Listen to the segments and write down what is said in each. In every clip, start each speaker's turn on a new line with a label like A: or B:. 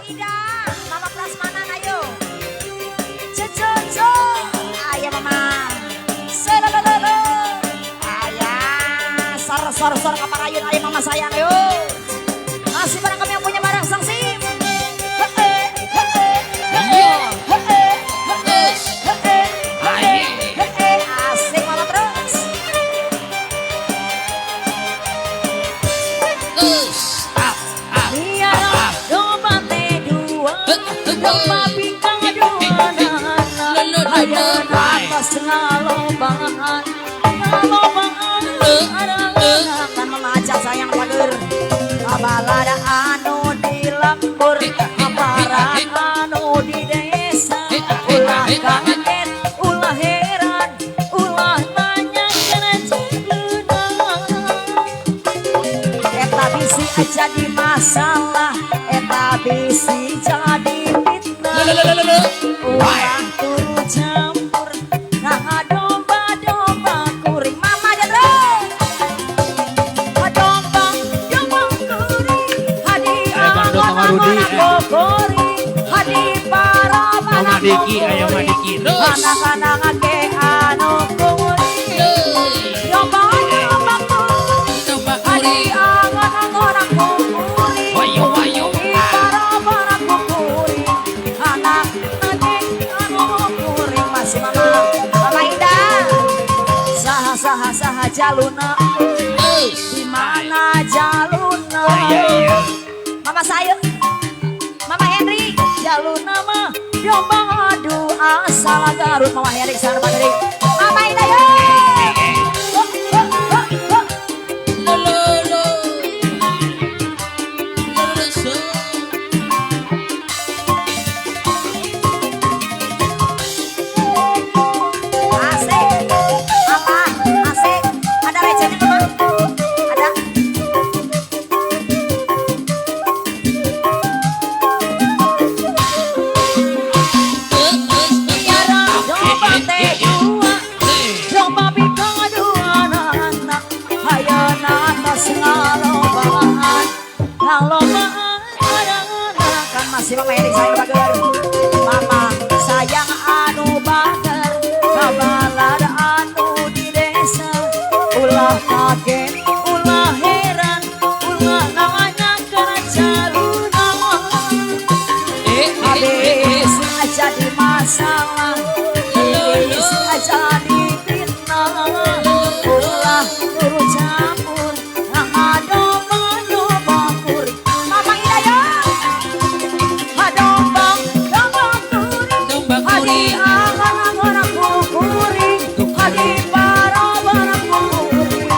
A: Ida, Mama Prasmanan ayo. Cecoco, ayo Mama. Selelelele. Ayah, sor kaparayun ayo Mama sayang ayo. Masih barang kami yang punya barang sang sim. Asik Mama terus. Biar domba dua, domba bintang dua, ayo atas ngalombangan, akan memajak sayang pager. Abalada anu di lembur, aparat anu di desa, ulah kaget, ulah heran, ulah nanya kena celuna. Eta bisi aja di masalah, eta bisi jadi fitnah. Ulah turu campur, nah domba kuring mama jadro.
B: Madiki, ayo Madiki terus.
A: Anak-anak ake anu kumuri. Domba hadi angan-angan kumuri.
B: Wayo.
A: Para kumuri. Anak ake anu kumuri. Masih Mama Ida. Saha jaluna. Di mana jaluna? Mama saya. Mama Henry, jaluna mah domba adu asal Garut. Mama Henry sana Pak Henry. Mama Ida yo. Asik. Apa? Asik. Ada recennya Mama? Ada. Masih Mama Erik sayang bager. Mama sayang anu bager. Kabalada anu di desa. Ulah kaget, ulah heran, ulah namanya kena caluna. Habis aja di masalah, habis aja di fitnah. Ulah turu campur, domba kuring. Mama Ida ya. Hadi angan-angan kuring, hadi para kuring.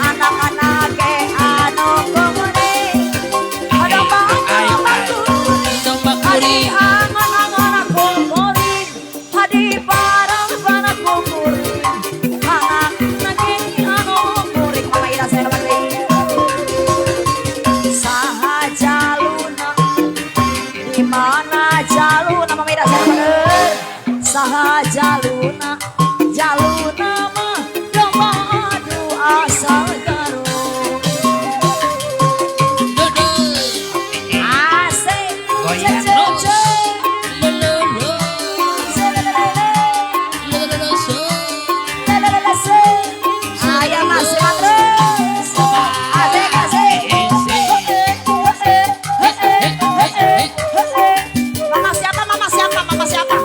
A: Anak-anak ke anu kuring. Domba kuring, hadi angan-angan kuring, hadi para kuring. Anak-anak ke anu kuring. Mama Ida saya lagi. Saha jaluna, di mana jaluna? Mama Ida saya lagi. Saha jaluna mah domba adu asal Garut. Asik cece. Ayah masih terus. Asik. Mama siapa?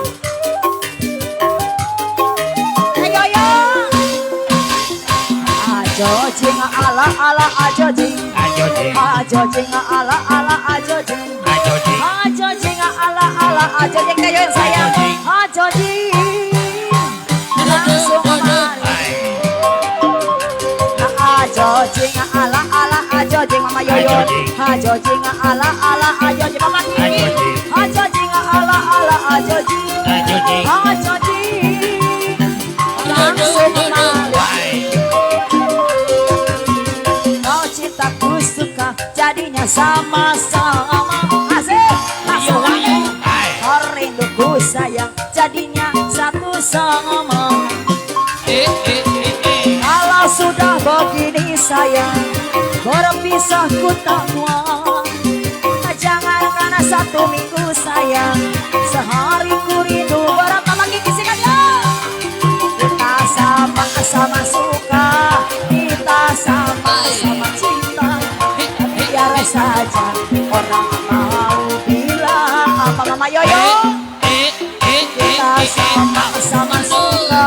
A: Ajojing ala ajojing. Ajojing ala ajojing. Ajojing ala ajojing kayo yang sayang. Ajojing langsung kemari. Ajojing ala ajojing Mama Yoyo. Ajojing ala ajojing Mama Kiki. Ajojing ala ajojing. Ajojing langsung kemari. Kau cintaku suka jadinya sama-sama. Asik. Langsung rinduku sayang jadinya satu sama. Kalau sudah begini sayang, berpisah ku tak kuat. Jangan karena satu minggu sayang, sehari ku rindu. Berapa lagi kisikannya? Kita sama-sama suka, kita sama-sama cinta. Biar saja orang mau bilang apa. Mama Yoyo. Kita sama-sama suka,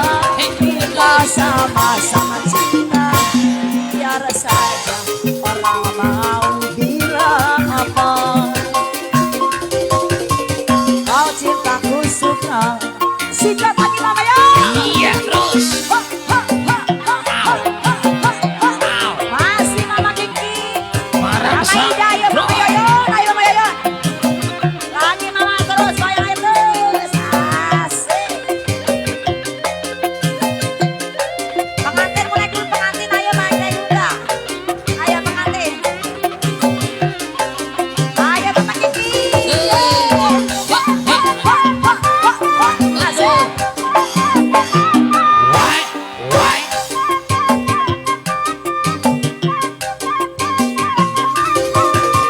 A: kita sama-sama cinta. Biar saja orang mau bilang apa. Kau cintaku suka, sikat lagi mama ya.
B: Iya terus.
A: Masih mama Kiki.
B: Marah
A: Mama
B: besar.
A: Ida ya mama Yoyo, ayo mama Yoyo. Lagi mama terus, bayang air terus. Asik. Pengantin mulai dulu pengantin, ayo Mbak Ida juga. Ayo pengantin. Ayo Bapak Kiki. Asik.
B: Why?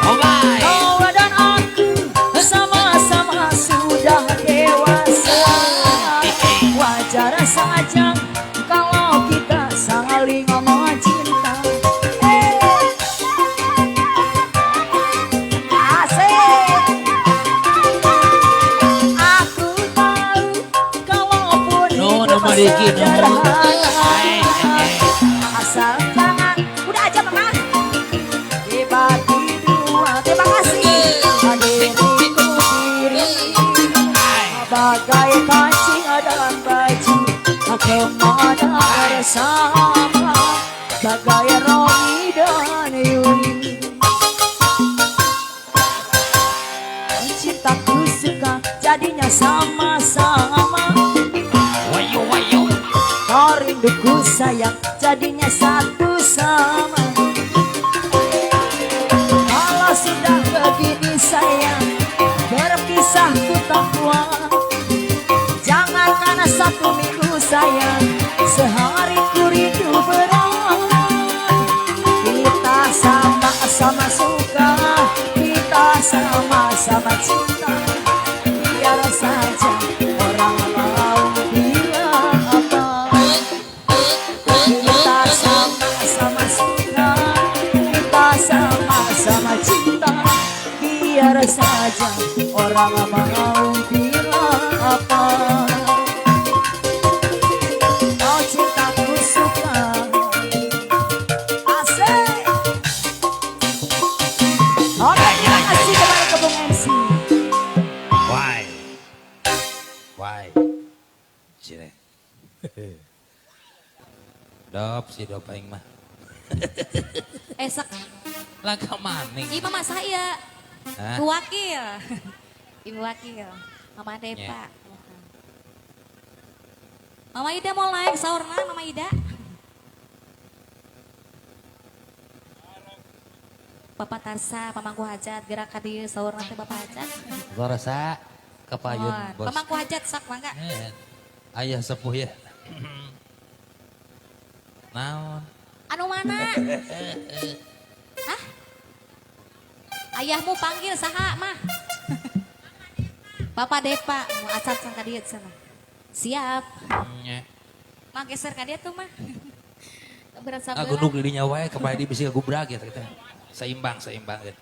B: Oh my.
A: Kau dan aku sama-sama sudah dewasa. Wajar saja kalau kita saling ngomong cinta. Asik. Aku tahu kalaupun
B: No,
A: hidup
B: Mama Diki, no.
A: sederhana, asal jangan udah aja mama dibagi dua. Terima kasih hadirku diri bagai kancing dalam baju kemana bersama bagai Romi dan Yuni. Cintaku suka jadinya sama-sama,
B: Wayo.
A: kau rinduku sayang jadinya satu sama. Kalau sudah begini sayang, berpisah ku tak kuat. Jangan karena satu minggu sayang, sehari ku rindu berat. Kita sama-sama suka, kita sama-sama cinta. Biar saja orang mau bilang apa. Kita sama-sama suka, kita sama-sama cinta. Biar saja orang mau bilang apa. Kau cintaku suka. Asik. Oke, terima kasih kepada Kebun MC.
B: Why? Cire. Dop si dop aing mah.
C: Esek,
B: Laga maning.
C: ini mama saya,
B: Hah?
C: Ibu Wakil, Ibu Wakil, Mama Depa. Mama Ida mau live sahurna, Mama Ida. Bapak Tarsa, pamangku hajat, gerak hadir sahurna teh Bapak hajat.
B: Gorasa kapayun bos.
C: Pamangku hajat sak mangga.
B: Ayah sepuh ya. Naon?
C: Anu mana? Hah? Ayahmu panggil saha mah? Bapak Depa, mau acan sang ka dieu sana. Siap.
B: Nya.
C: Mah geser ka dieu tuh mah. Berat
B: Ah
C: sabelah.
B: gunung dirinya wae kapaya di bisi gubrak ya kita. Seimbang ya.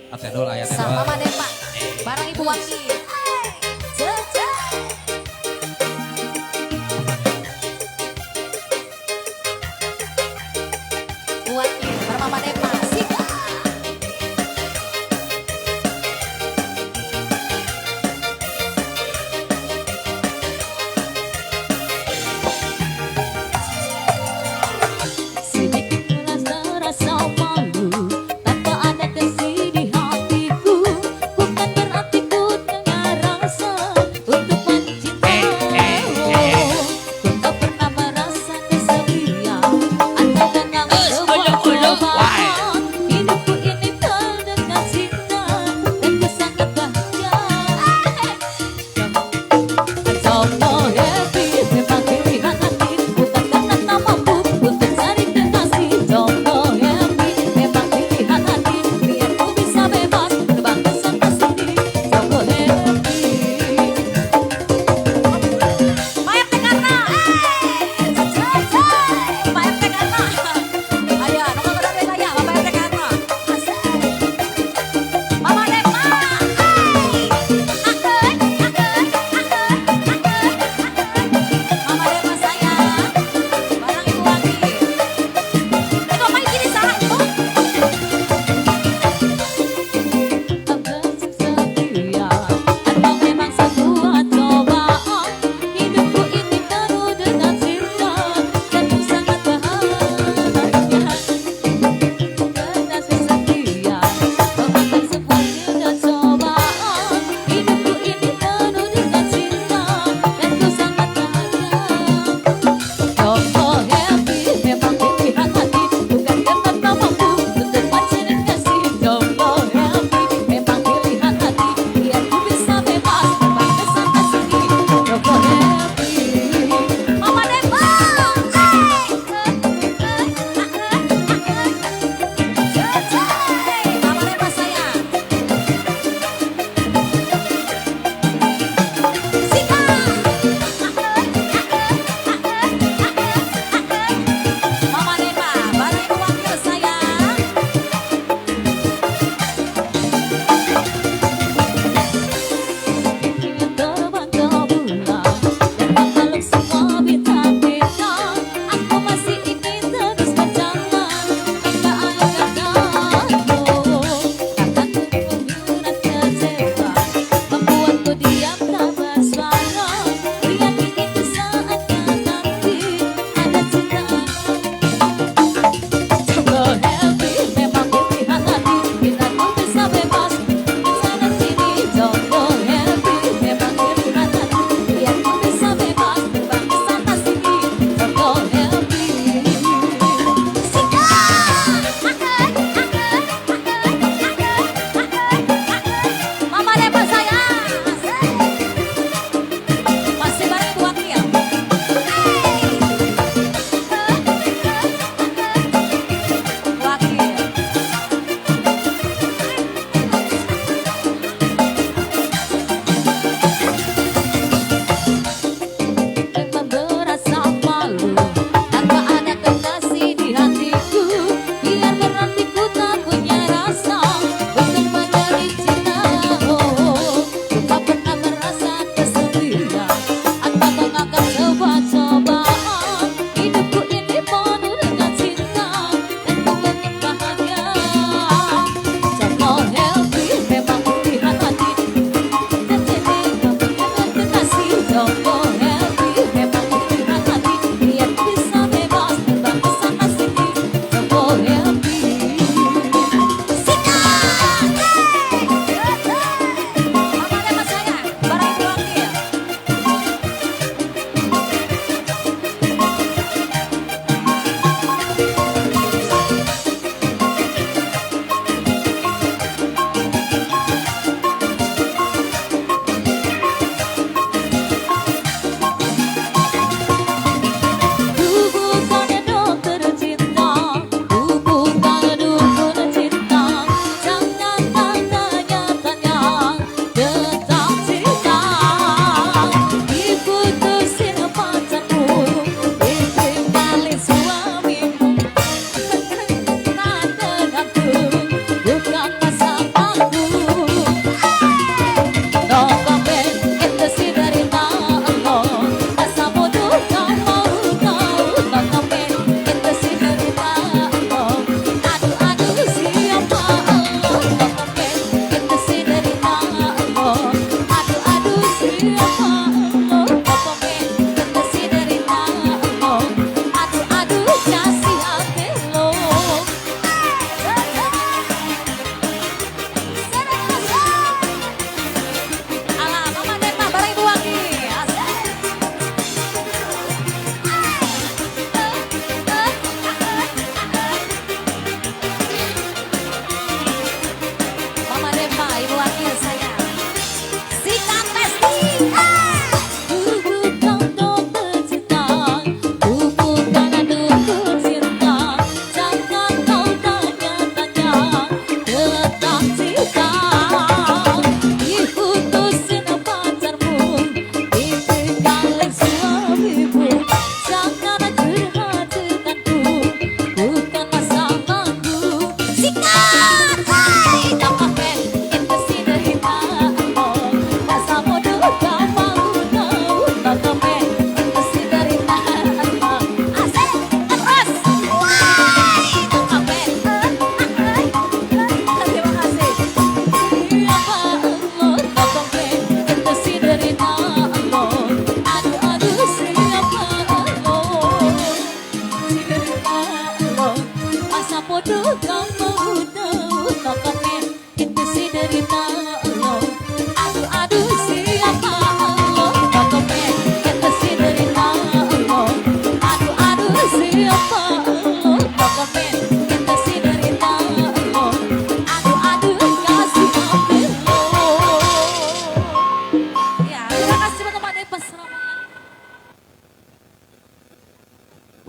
B: Atendol aya
C: Sang
B: tendol.
C: Mama Depa, bareng Ibu Wakil.
A: Jaja.
C: Ibu Wakil, bareng Mama Depa. Sikat. Sedikit rasa malu tanpa ada kasih di hatiku. Bukan berarti ku tengah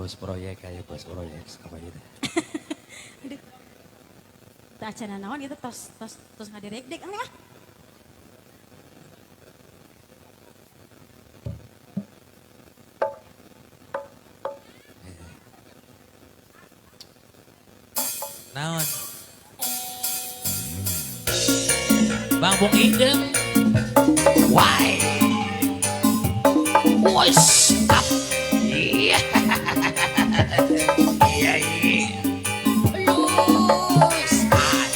B: Bos proyek kayak bos proyek apa gitu.
A: Teu acan naon itu tos ngadirek-dek mah.
B: Naon? Bang Bung Idem. Why? What's up? Iya. Iya.
A: Ayo. Sak.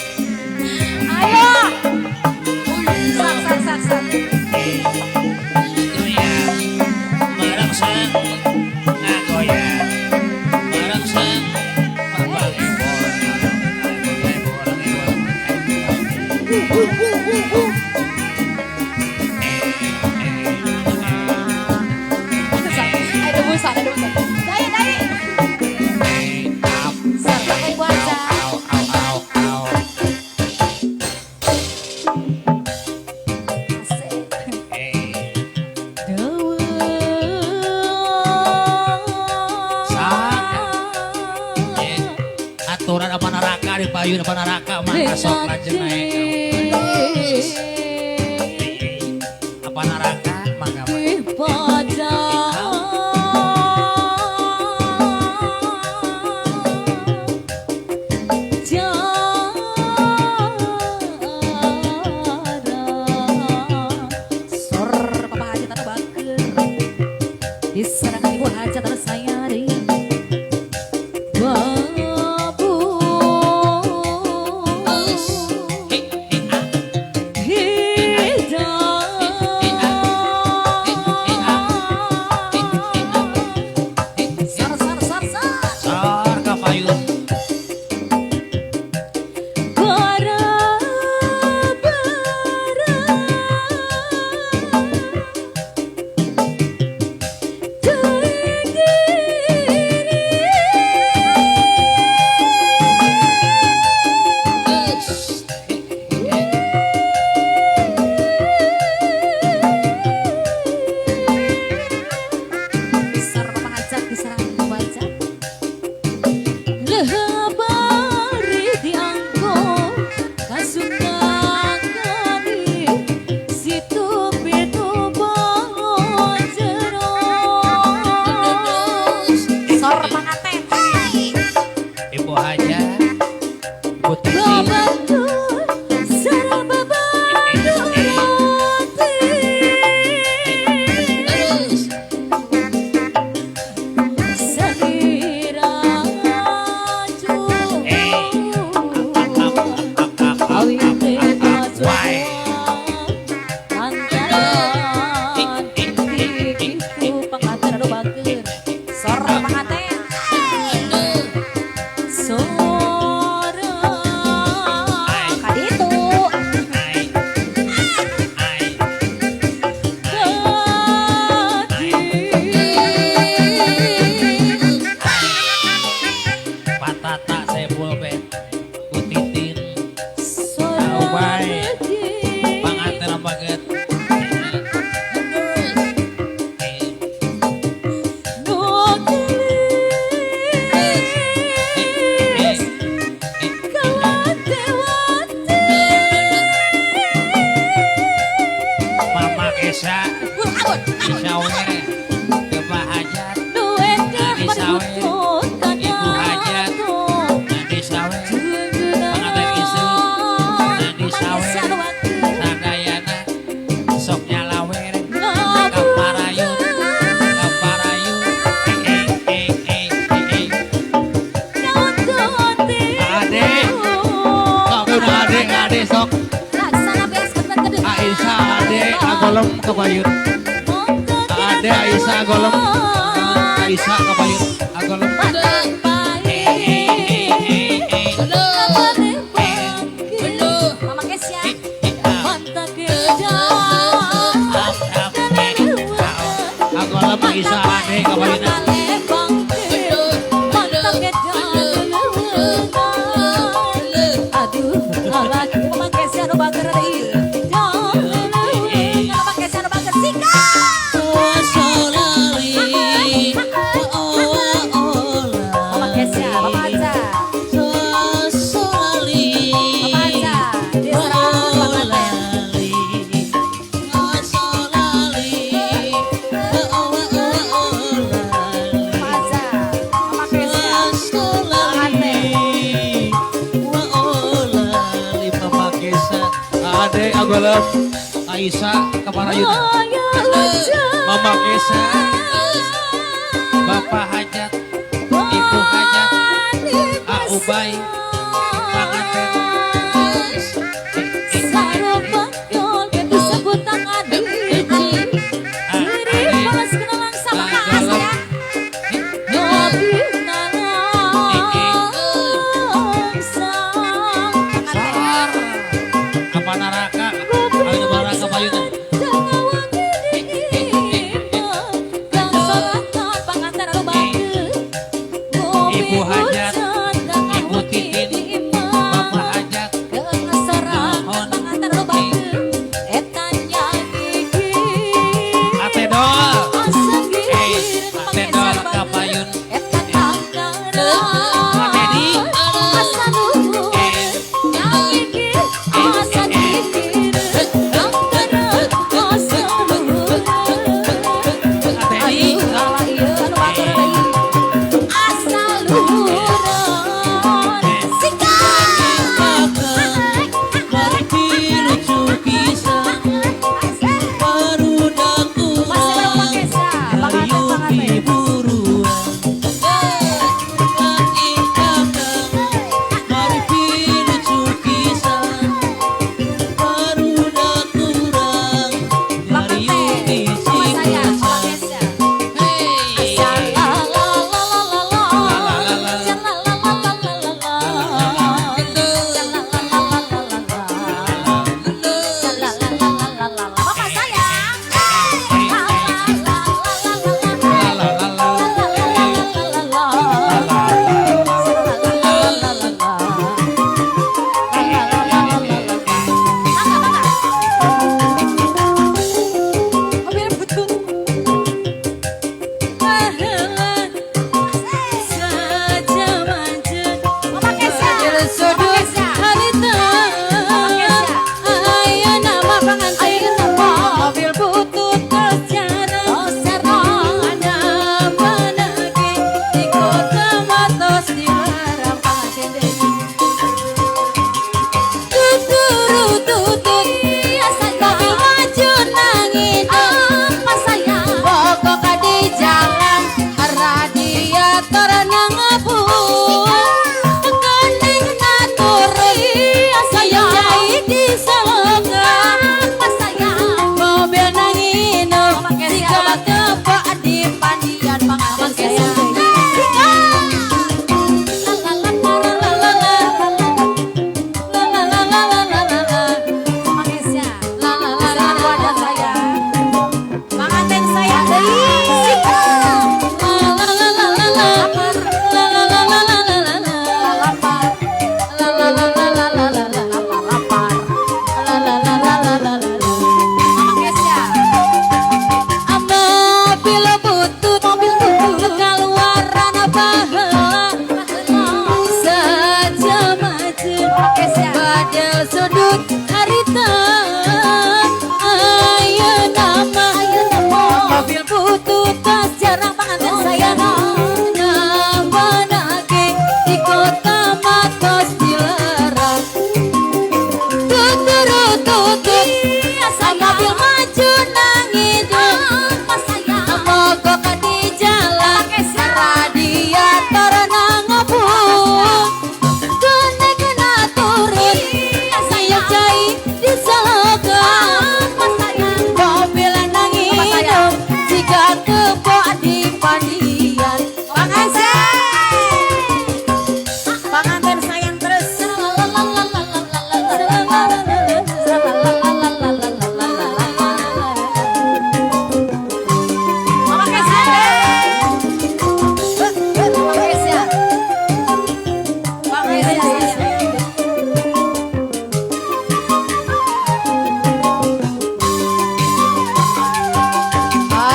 B: Goyang, merangsang, ngagoyang, merangsang, mabang ebor,
A: Ada busan. Dai. Sarta ibu aja.
B: aturan apa neraka di payun apa neraka mah sok lajeng naik apa neraka mangga
C: Diserang ibu hajat terus saya di
B: Mama Esa di sawer Bapak Hajat di sawer Ibu Hajat di sawer pengantin isu di sawer Sadayana sok nyalawer kaparayun ade sok Aisyah ade agolem kebayun ade Aisyah agolem Aisyah kebayun agolem
A: Mama Kesia.
B: agolem Aisyah ade kebayun
A: Aduh, Mama Kesia nu bager deui. Mama Kesia nu bager sika. Mama Kesia, Mama Aja. Mama Aja, diserang pengantin. Mama Aja, Mama Kesia, pengantin.
B: Mama Kesa ade agolem Aisyah keparayun Mama Kesa Bapak Hajat Ibu Hajat Ubay pengantin apa naraka ayo baraka bayunan Ibu Hajat Ibu Titi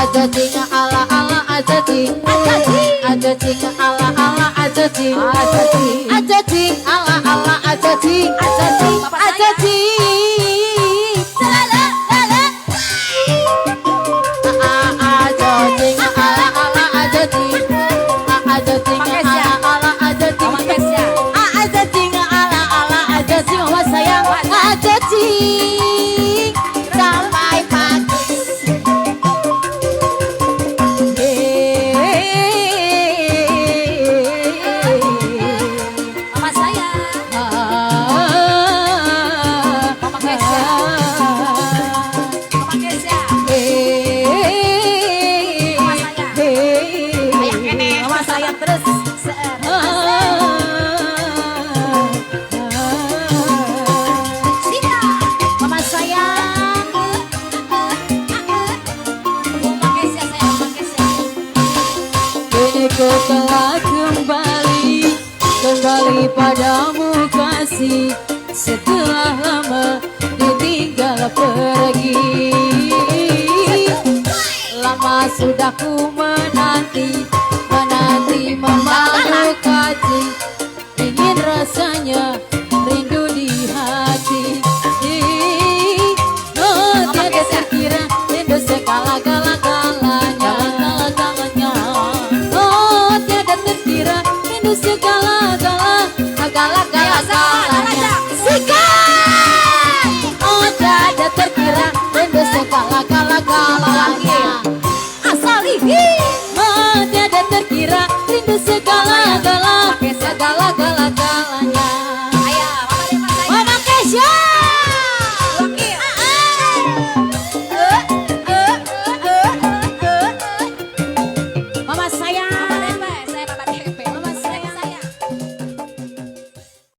D: Ada ting ala ala ada ting ada ting ala ala ada ting ada ting ala ala ada ting ada ting
A: Lala, lala.
D: ada ting ala ala ada ting ada ting ala ala ada ting
A: Mama Kesya.
D: ada ting ala ala ada ting mama sayang ada ting sampai pagi.
A: Mama saya. Mama Kesya. Mama Kesya. Mama saya. Ayah kene. Mama saya terus. Sita. Mama sayang. Mama Kesya saya. Mama Kesya.
D: Kini ku telah kembali padamu kasih, setelah lama ditinggal pergi. Lama sudah ku menanti memalu kaji, ingin rasanya rindu di hati. Oh tiada terkira rindu segala-galanya. Oh tiada terkira rindu segala-galanya. Sikat. Oh tiada terkira rindu segala-galanya.
A: Asal
D: Oh tiada terkira rindu segala-galanya.